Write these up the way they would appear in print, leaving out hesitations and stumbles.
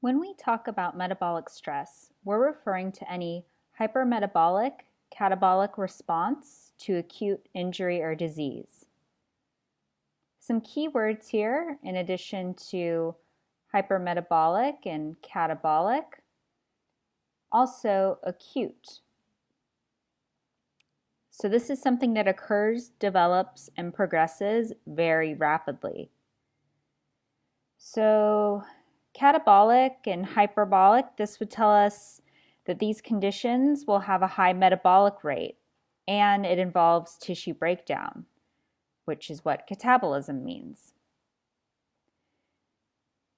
When we talk about metabolic stress, we're referring to any hypermetabolic, catabolic response to acute injury or disease. Some key words here, in addition to hypermetabolic and catabolic, also acute. So this is something that occurs, develops, and progresses very rapidly. So catabolic and hyperbolic, this would tell us that these conditions will have a high metabolic rate, and it involves tissue breakdown, which is what catabolism means.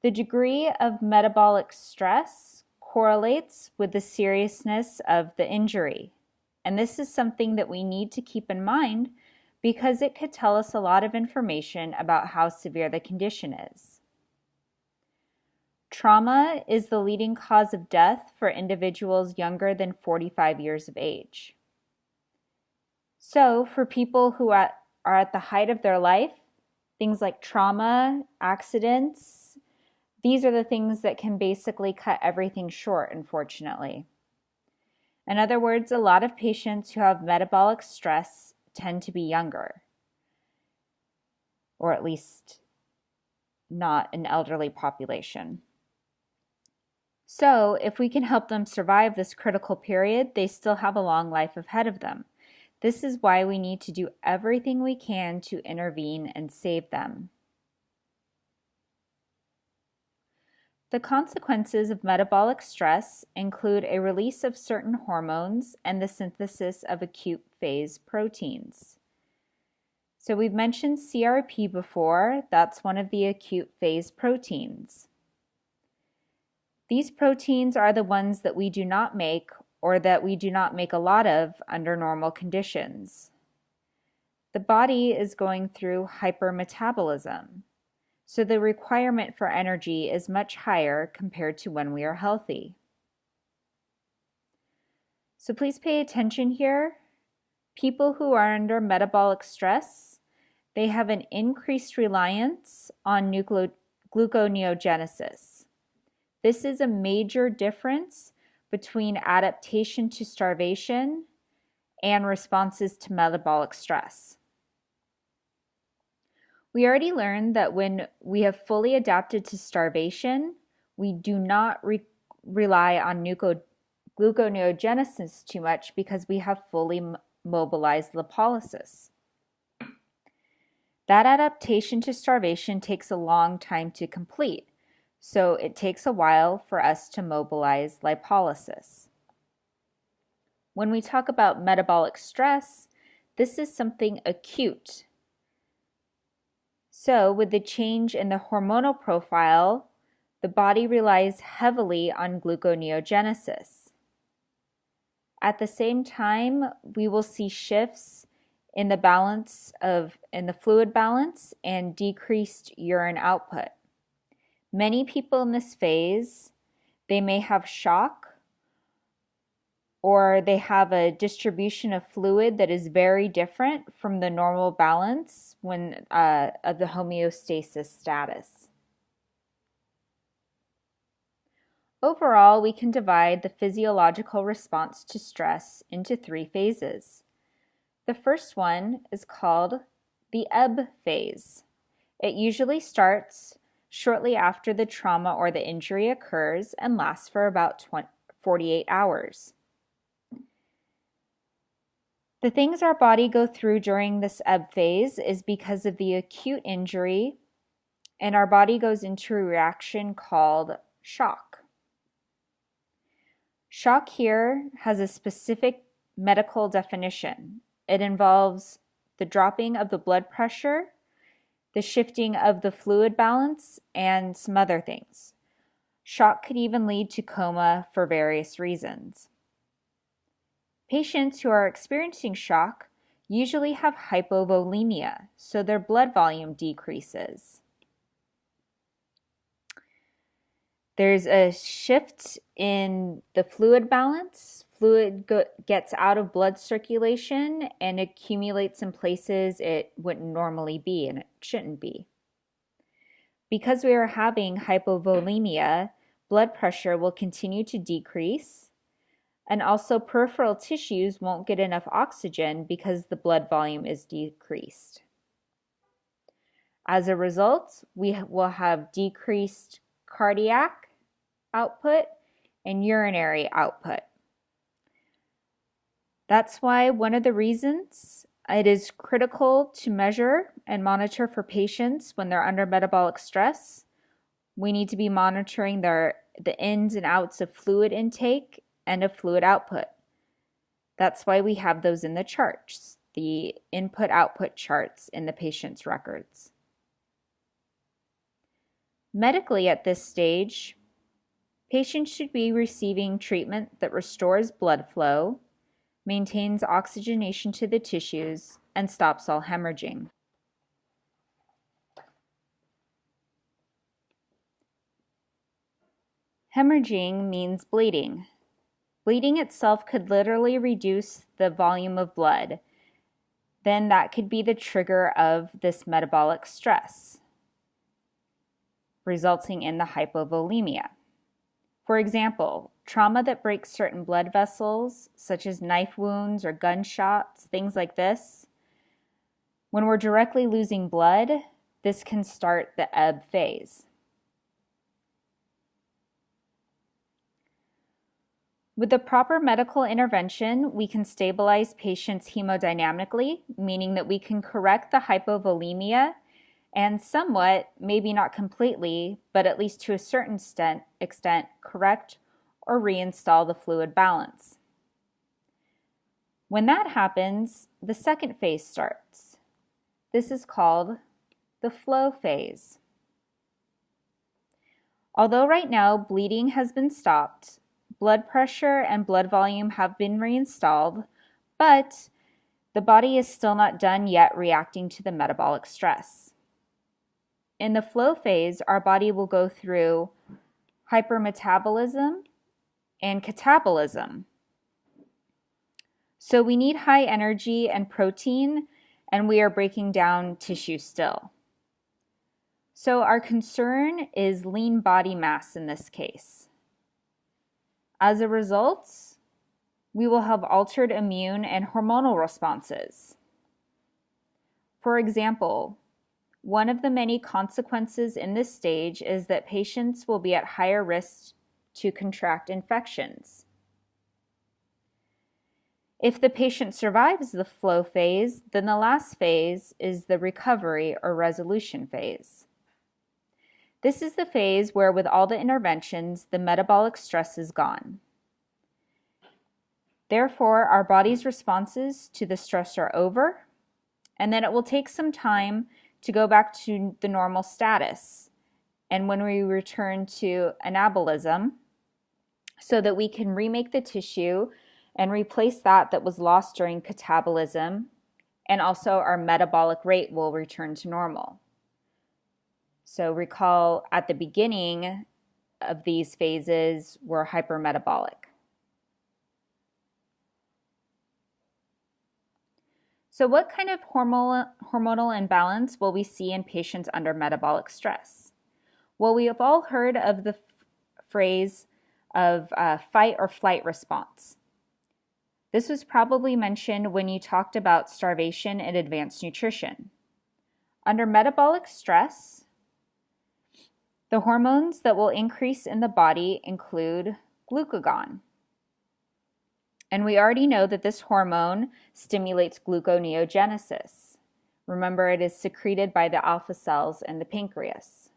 The degree of metabolic stress correlates with the seriousness of the injury, and this is something that we need to keep in mind because it could tell us a lot of information about how severe the condition is. Trauma is the leading cause of death for individuals younger than 45 years of age. So for people who are at the height of their life, things like trauma, accidents, these are the things that can basically cut everything short, unfortunately. In other words, a lot of patients who have metabolic stress tend to be younger, or at least not an elderly population. So if we can help them survive this critical period, they still have a long life ahead of them. This is why we need to do everything we can to intervene and save them. The consequences of metabolic stress include a release of certain hormones and the synthesis of acute phase proteins. So we've mentioned CRP before. That's one of the acute phase proteins. These proteins are the ones that we do not make or that we do not make a lot of under normal conditions. The body is going through hypermetabolism, so the requirement for energy is much higher compared to when we are healthy. So please pay attention here. People who are under metabolic stress, they have an increased reliance on gluconeogenesis. This is a major difference between adaptation to starvation and responses to metabolic stress. We already learned that when we have fully adapted to starvation, we do not rely on gluconeogenesis too much because we have fully mobilized lipolysis. That adaptation to starvation takes a long time to complete. So it takes a while for us to mobilize lipolysis. When we talk about metabolic stress, this is something acute. So with the change in the hormonal profile, the body relies heavily on gluconeogenesis. At the same time, we will see shifts in the fluid balance and decreased urine output. Many people in this phase, they may have shock or they have a distribution of fluid that is very different from the normal balance of the homeostasis status. Overall, we can divide the physiological response to stress into 3 phases. The first one is called the ebb phase. It usually starts shortly after the trauma or the injury occurs and lasts for about 48 hours. The things our body go through during this ebb phase is because of the acute injury, and our body goes into a reaction called shock. Shock here has a specific medical definition. It involves the dropping of the blood pressure, the shifting of the fluid balance, and some other things. Shock could even lead to coma for various reasons. Patients who are experiencing shock usually have hypovolemia, so their blood volume decreases. There's a shift in the fluid balance. Fluid gets out of blood circulation and accumulates in places it wouldn't normally be and it shouldn't be. Because we are having hypovolemia, blood pressure will continue to decrease, and also peripheral tissues won't get enough oxygen because the blood volume is decreased. As a result, we will have decreased cardiac output and urinary output. That's why one of the reasons it is critical to measure and monitor for patients when they're under metabolic stress. We need to be monitoring the ins and outs of fluid intake and of fluid output. That's why we have those in the charts, the input-output charts in the patient's records. Medically at this stage, patients should be receiving treatment that restores blood flow, maintains oxygenation to the tissues, and stops all hemorrhaging. Hemorrhaging means bleeding. Bleeding itself could literally reduce the volume of blood. Then that could be the trigger of this metabolic stress, resulting in the hypovolemia. For example, trauma that breaks certain blood vessels, such as knife wounds or gunshots, things like this. When we're directly losing blood, this can start the ebb phase. With the proper medical intervention, we can stabilize patients hemodynamically, meaning that we can correct the hypovolemia and somewhat, maybe not completely, but at least to a certain extent, correct or reinstall the fluid balance. When that happens, the second phase starts. This is called the flow phase. Although right now bleeding has been stopped, blood pressure and blood volume have been reinstalled, but the body is still not done yet reacting to the metabolic stress. In the flow phase, our body will go through hypermetabolism and catabolism. So we need high energy and protein, and we are breaking down tissue still. So our concern is lean body mass in this case. As a result, we will have altered immune and hormonal responses. For example, one of the many consequences in this stage is that patients will be at higher risk to contract infections. If the patient survives the flow phase, then the last phase is the recovery or resolution phase. This is the phase where, with all the interventions, the metabolic stress is gone. Therefore, our body's responses to the stress are over, and then it will take some time to go back to the normal status. And when we return to anabolism, so that we can remake the tissue and replace that was lost during catabolism, and also our metabolic rate will return to normal. So recall at the beginning of these phases, we're hypermetabolic. So what kind of hormonal imbalance will we see in patients under metabolic stress? Well, we have all heard of the phrase of fight or flight response. This was probably mentioned when you talked about starvation and advanced nutrition. Under metabolic stress, the hormones that will increase in the body include glucagon. And we already know that this hormone stimulates gluconeogenesis. Remember, it is secreted by the alpha cells in the pancreas.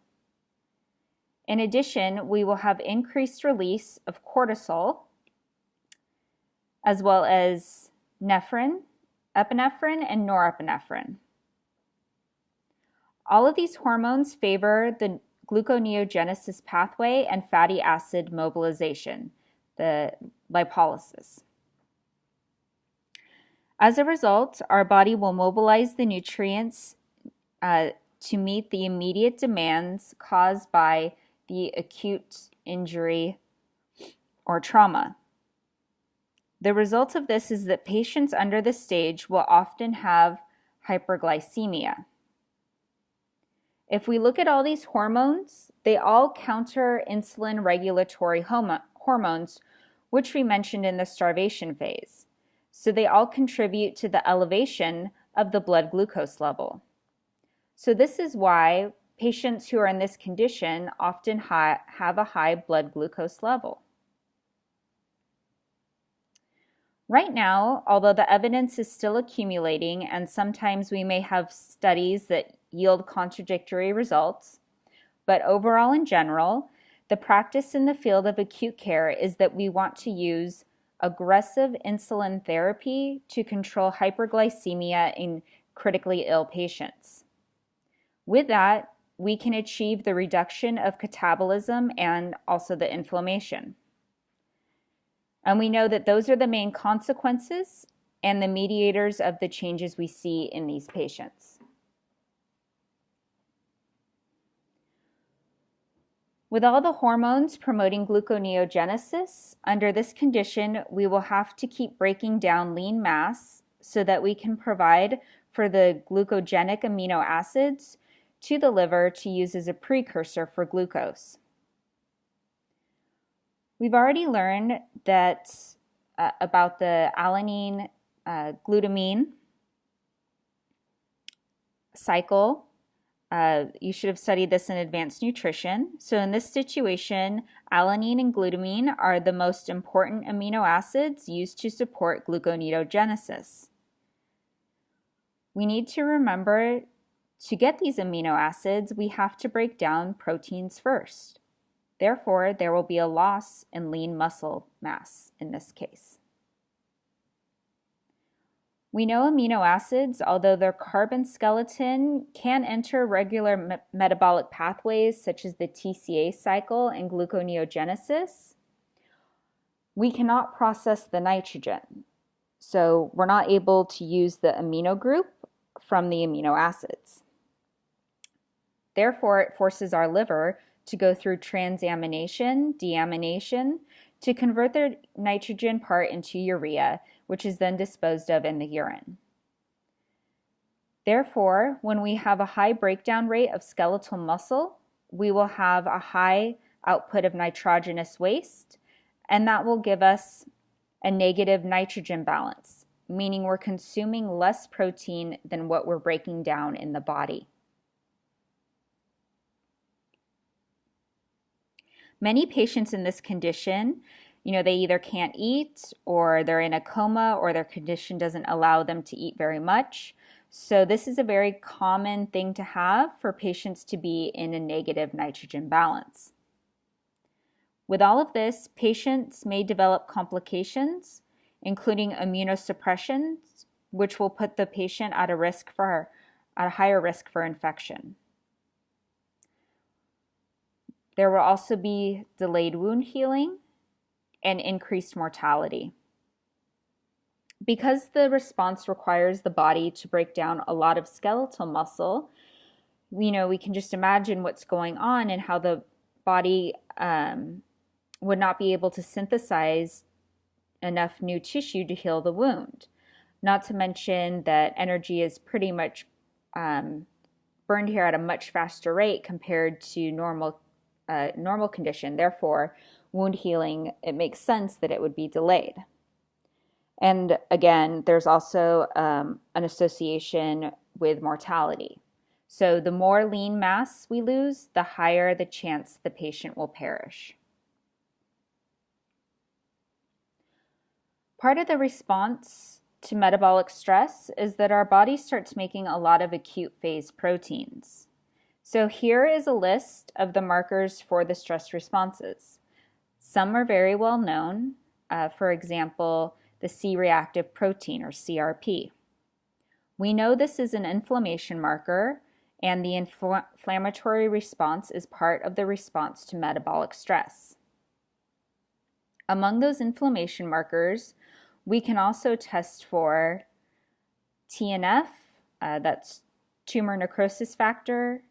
In addition, we will have increased release of cortisol, as well as nephrine, epinephrine, and norepinephrine. All of these hormones favor the gluconeogenesis pathway and fatty acid mobilization, the lipolysis. As a result, our body will mobilize the nutrients to meet the immediate demands caused by the acute injury or trauma. The result of this is that patients under this stage will often have hyperglycemia. If we look at all these hormones, they all counter insulin regulatory hormones, which we mentioned in the starvation phase. So they all contribute to the elevation of the blood glucose level. So this is why patients who are in this condition often have a high blood glucose level. Right now, although the evidence is still accumulating and sometimes we may have studies that yield contradictory results, but overall in general, the practice in the field of acute care is that we want to use aggressive insulin therapy to control hyperglycemia in critically ill patients. With that, we can achieve the reduction of catabolism and also the inflammation. And we know that those are the main consequences and the mediators of the changes we see in these patients. With all the hormones promoting gluconeogenesis, under this condition, we will have to keep breaking down lean mass so that we can provide for the glucogenic amino acids to the liver to use as a precursor for glucose. We've already learned that about the alanine glutamine cycle. You should have studied this in advanced nutrition. So in this situation, alanine and glutamine are the most important amino acids used to support gluconeogenesis. We need to remember to get these amino acids, we have to break down proteins first. Therefore, there will be a loss in lean muscle mass in this case. We know amino acids, although their carbon skeleton can enter regular metabolic pathways such as the TCA cycle and gluconeogenesis, we cannot process the nitrogen. So we're not able to use the amino group from the amino acids. Therefore, it forces our liver to go through transamination, deamination, to convert the nitrogen part into urea, which is then disposed of in the urine. Therefore, when we have a high breakdown rate of skeletal muscle, we will have a high output of nitrogenous waste, and that will give us a negative nitrogen balance, meaning we're consuming less protein than what we're breaking down in the body. Many patients in this condition, they either can't eat or they're in a coma or their condition doesn't allow them to eat very much. So this is a very common thing to have for patients to be in a negative nitrogen balance. With all of this, patients may develop complications, including immunosuppression, which will put the patient at a higher risk for infection. There will also be delayed wound healing and increased mortality. Because the response requires the body to break down a lot of skeletal muscle, we can just imagine what's going on and how the body would not be able to synthesize enough new tissue to heal the wound. Not to mention that energy is pretty much burned here at a much faster rate compared to normal condition. Therefore, wound healing, it makes sense that it would be delayed. And again, there's also an association with mortality. So the more lean mass we lose, the higher the chance the patient will perish. Part of the response to metabolic stress is that our body starts making a lot of acute phase proteins. So here is a list of the markers for the stress responses. Some are very well known, for example, the C-reactive protein or CRP. We know this is an inflammation marker, and the inflammatory response is part of the response to metabolic stress. Among those inflammation markers, we can also test for TNF, that's tumor necrosis factor,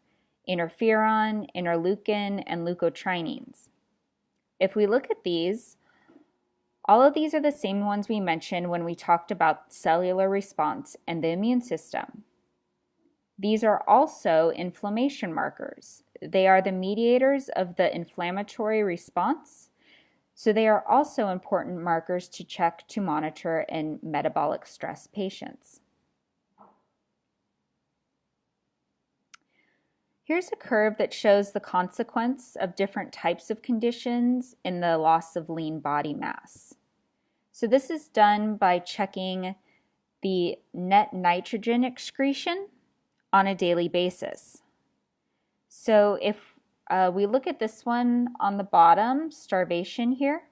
interferon, interleukin, and leukotrienes. If we look at these, all of these are the same ones we mentioned when we talked about cellular response and the immune system. These are also inflammation markers. They are the mediators of the inflammatory response, so they are also important markers to check to monitor in metabolic stress patients. Here's a curve that shows the consequence of different types of conditions in the loss of lean body mass. So this is done by checking the net nitrogen excretion on a daily basis. So if we look at this one on the bottom, starvation here,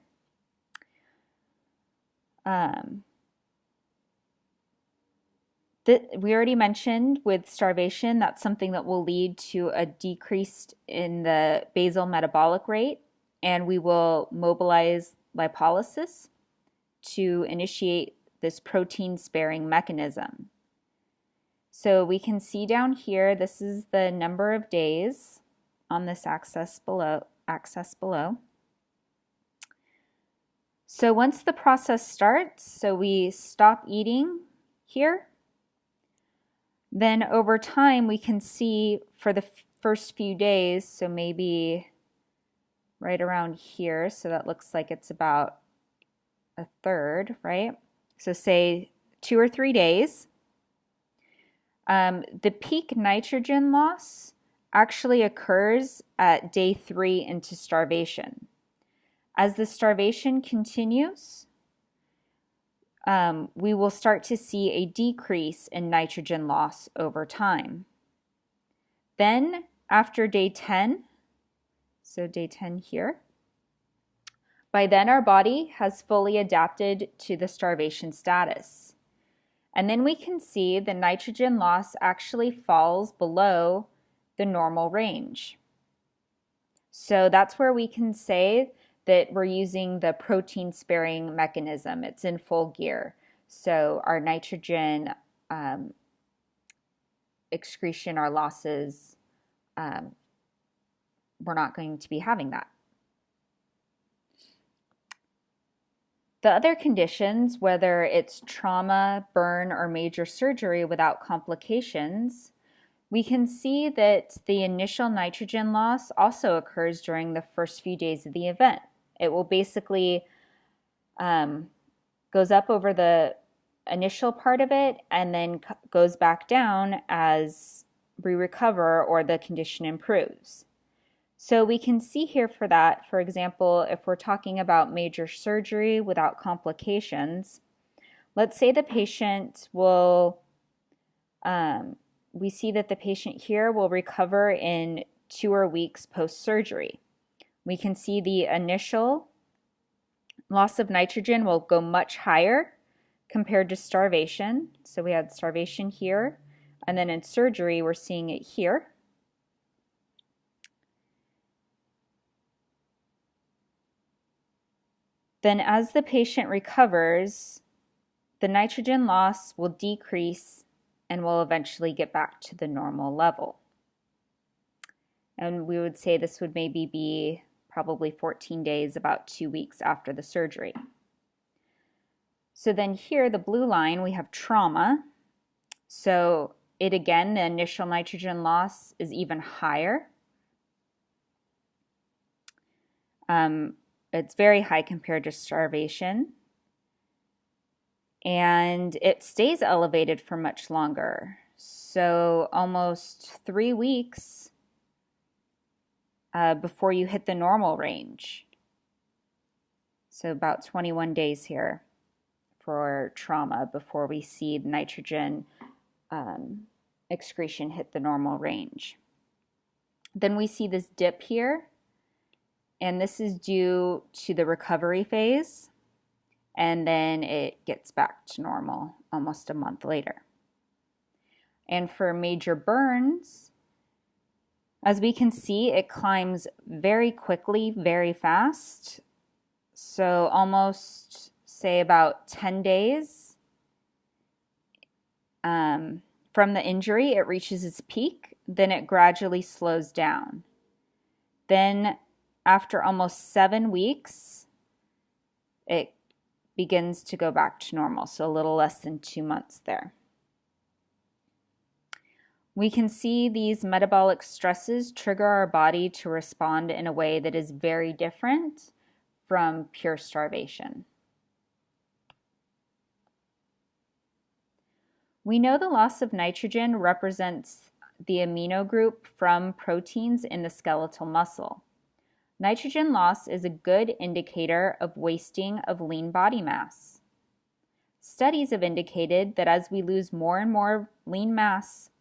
we already mentioned with starvation, that's something that will lead to a decrease in the basal metabolic rate, and we will mobilize lipolysis to initiate this protein sparing mechanism. So we can see down here, this is the number of days on this axis below. So once the process starts, so we stop eating here, then over time we can see for the first few days, so maybe right around here, so that looks like it's about a third, right? So say 2 or 3 days. The peak nitrogen loss actually occurs at day 3 into starvation. As the starvation continues, we will start to see a decrease in nitrogen loss over time. Then after day 10, so day 10 here, by then our body has fully adapted to the starvation status. And then we can see the nitrogen loss actually falls below the normal range. So that's where we can say that we're using the protein sparing mechanism. It's in full gear. So our nitrogen excretion, our losses, we're not going to be having that. The other conditions, whether it's trauma, burn, or major surgery without complications, we can see that the initial nitrogen loss also occurs during the first few days of the event. It will basically goes up over the initial part of it and then goes back down as we recover or the condition improves. So we can see here for that, for example, if we're talking about major surgery without complications, let's say the patient will, we see that the patient here will recover in 2 weeks post-surgery. We can see the initial loss of nitrogen will go much higher compared to starvation. So we had starvation here, and then in surgery we're seeing it here. Then as the patient recovers, the nitrogen loss will decrease and will eventually get back to the normal level. And we would say this would maybe be probably 14 days, about 2 weeks after the surgery. So then here, the blue line, we have trauma. So it again, the initial nitrogen loss is even higher. It's very high compared to starvation. And it stays elevated for much longer. So almost 3 weeks before you hit the normal range. So about 21 days here for trauma before we see the nitrogen excretion hit the normal range. Then we see this dip here, and this is due to the recovery phase, and then it gets back to normal almost a month later. And for major burns, as we can see, it climbs very quickly, very fast. So almost, say, about 10 days from the injury, it reaches its peak. Then it gradually slows down. Then after almost 7 weeks, it begins to go back to normal, so a little less than 2 months there. We can see these metabolic stresses trigger our body to respond in a way that is very different from pure starvation. We know the loss of nitrogen represents the amino group from proteins in the skeletal muscle. Nitrogen loss is a good indicator of wasting of lean body mass. Studies have indicated that as we lose more and more lean mass,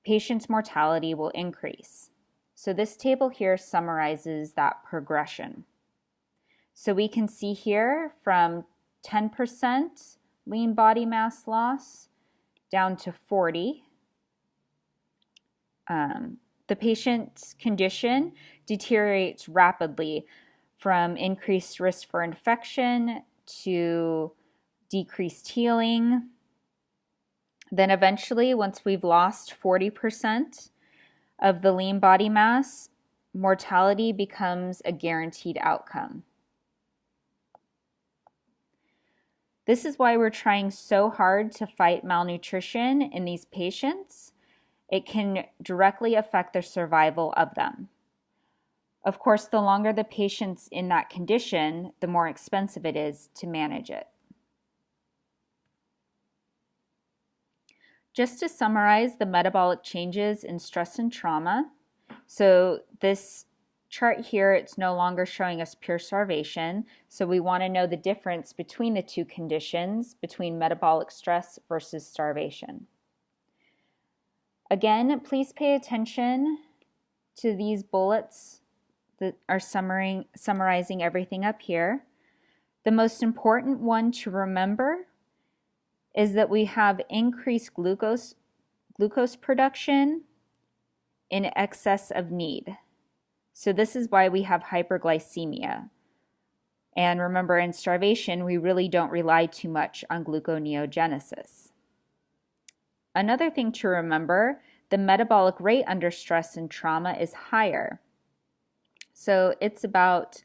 patients' mortality will increase. So this table here summarizes that progression. So we can see here from 10% lean body mass loss down to 40. The patient's condition deteriorates rapidly from increased risk for infection to decreased healing. Then eventually, once we've lost 40% of the lean body mass, mortality becomes a guaranteed outcome. This is why we're trying so hard to fight malnutrition in these patients. It can directly affect the survival of them. Of course, the longer the patient's in that condition, the more expensive it is to manage it. Just to summarize the metabolic changes in stress and trauma, so this chart here, it's no longer showing us pure starvation, so we want to know the difference between the two conditions, between metabolic stress versus starvation. Again, please pay attention to these bullets that are summarizing everything up here. The most important one to remember is that we have increased glucose production in excess of need. So this is why we have hyperglycemia. And remember, in starvation, we really don't rely too much on gluconeogenesis. Another thing to remember, the metabolic rate under stress and trauma is higher. So it's about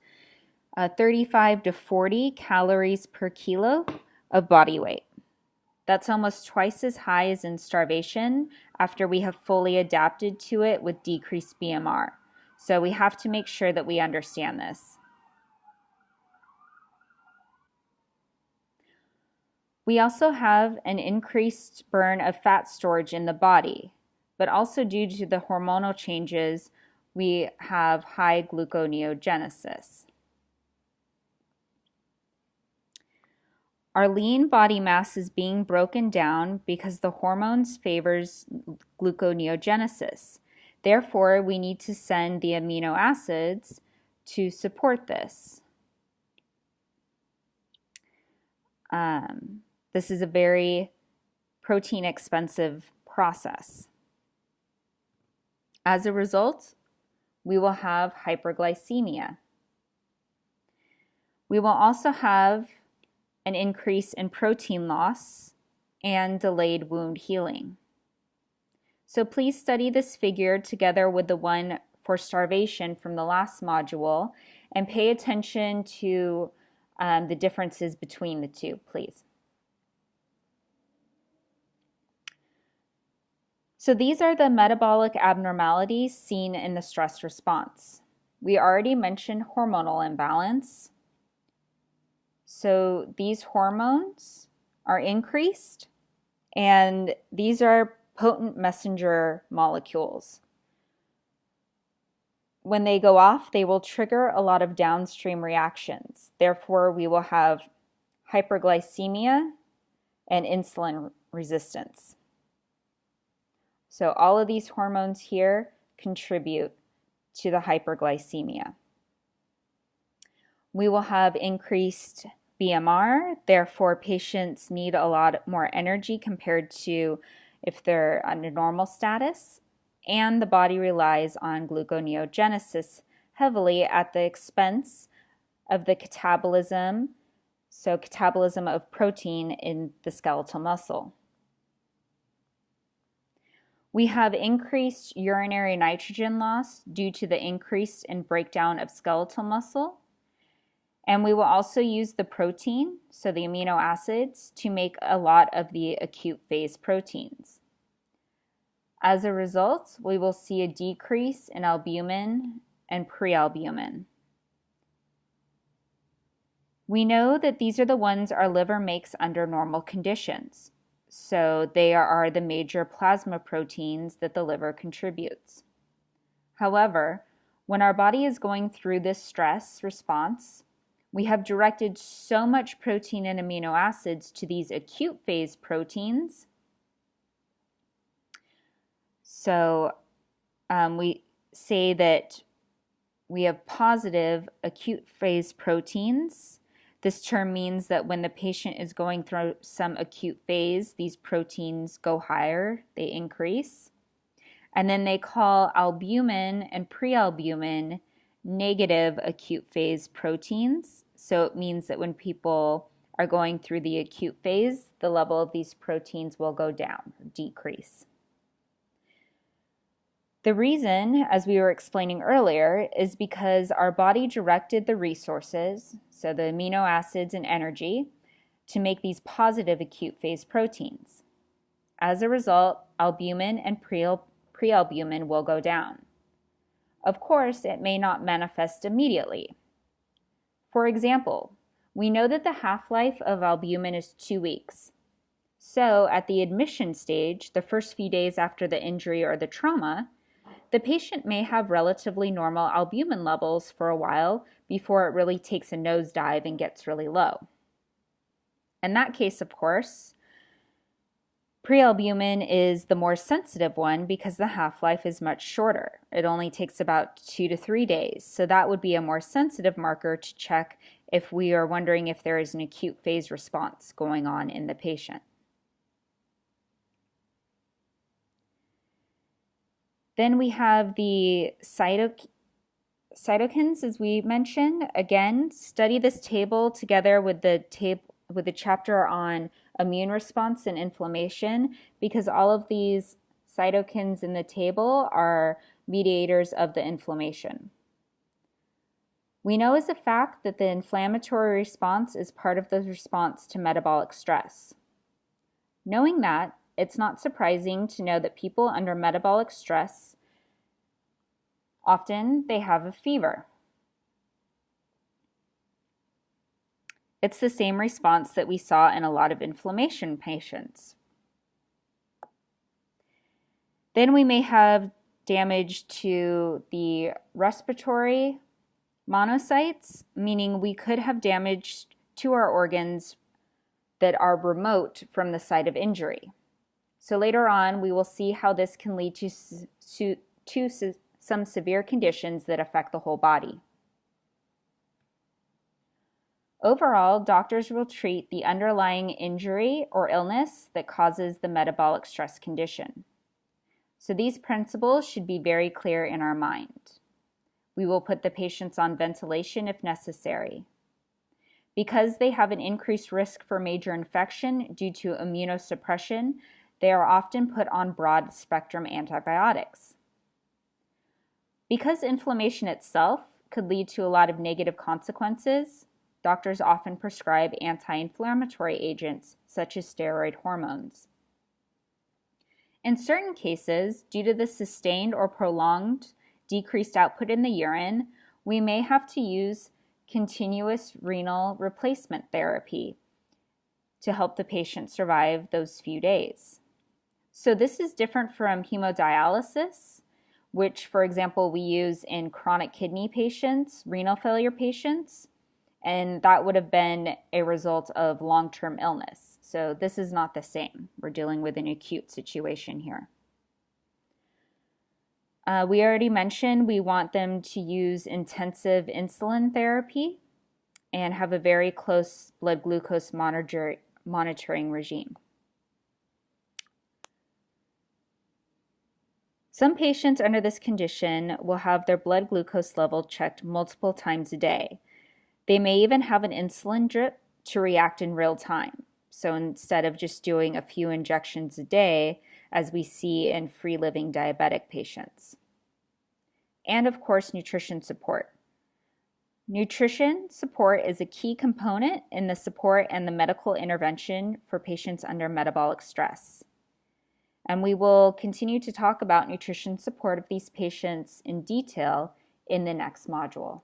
35 to 40 calories per kilo of body weight. That's almost twice as high as in starvation after we have fully adapted to it with decreased BMR. So we have to make sure that we understand this. We also have an increased burn of fat storage in the body, but also due to the hormonal changes, we have high gluconeogenesis. Our lean body mass is being broken down because the hormones favors gluconeogenesis. Therefore, we need to send the amino acids to support this. This is a very protein expensive process. As a result, we will have hyperglycemia. We will also have an increase in protein loss and delayed wound healing. So please study this figure together with the one for starvation from the last module and pay attention to the differences between the two, please. So these are the metabolic abnormalities seen in the stress response. We already mentioned hormonal imbalance. So these hormones are increased, and these are potent messenger molecules. When they go off, they will trigger a lot of downstream reactions. Therefore, we will have hyperglycemia and insulin resistance. So all of these hormones here contribute to the hyperglycemia. We will have increased BMR, therefore patients need a lot more energy compared to if they're under normal status, and the body relies on gluconeogenesis heavily at the expense of the catabolism, so catabolism of protein in the skeletal muscle. We have increased urinary nitrogen loss due to the increase in breakdown of skeletal muscle. And we will also use the protein, so the amino acids, to make a lot of the acute phase proteins. As a result, we will see a decrease in albumin and prealbumin. We know that these are the ones our liver makes under normal conditions. So they are the major plasma proteins that the liver contributes. However, when our body is going through this stress response, we have directed so much protein and amino acids to these acute phase proteins. So we say that we have positive acute phase proteins. This term means that when the patient is going through some acute phase, these proteins go higher, they increase. And then they call albumin and prealbumin negative acute phase proteins. So it means that when people are going through the acute phase, the level of these proteins will go down, decrease. The reason, as we were explaining earlier, is because our body directed the resources, so the amino acids and energy, to make these positive acute phase proteins. As a result, albumin and prealbumin will go down. Of course, it may not manifest immediately. For example, we know that the half-life of albumin is 2 weeks. So at the admission stage, the first few days after the injury or the trauma, the patient may have relatively normal albumin levels for a while before it really takes a nosedive and gets really low. In that case, of course, prealbumin is the more sensitive one because the half-life is much shorter. It only takes about 2 to 3 days. So that would be a more sensitive marker to check if we are wondering if there is an acute phase response going on in the patient. Then we have the cytokines, as we mentioned. Again, study this table together with the chapter on immune response and inflammation, because all of these cytokines in the table are mediators of the inflammation. We know as a fact that the inflammatory response is part of the response to metabolic stress. Knowing that, it's not surprising to know that people under metabolic stress, often they have a fever. It's the same response that we saw in a lot of inflammation patients. Then we may have damage to the respiratory monocytes, meaning we could have damage to our organs that are remote from the site of injury. So later on, we will see how this can lead to some severe conditions that affect the whole body. Overall, doctors will treat the underlying injury or illness that causes the metabolic stress condition. So these principles should be very clear in our mind. We will put the patients on ventilation if necessary. Because they have an increased risk for major infection due to immunosuppression, they are often put on broad-spectrum antibiotics. Because inflammation itself could lead to a lot of negative consequences, doctors often prescribe anti-inflammatory agents such as steroid hormones. In certain cases, due to the sustained or prolonged decreased output in the urine, we may have to use continuous renal replacement therapy to help the patient survive those few days. So this is different from hemodialysis, which, for example, we use in chronic kidney patients, renal failure patients, and that would have been a result of long-term illness. So this is not the same. We're dealing with an acute situation here. We already mentioned we want them to use intensive insulin therapy and have a very close blood glucose monitoring regime. Some patients under this condition will have their blood glucose level checked multiple times a day. They may even have an insulin drip to react in real time. So instead of just doing a few injections a day, as we see in free-living diabetic patients. And of course, nutrition support. Nutrition support is a key component in the support and the medical intervention for patients under metabolic stress. And we will continue to talk about nutrition support of these patients in detail in the next module.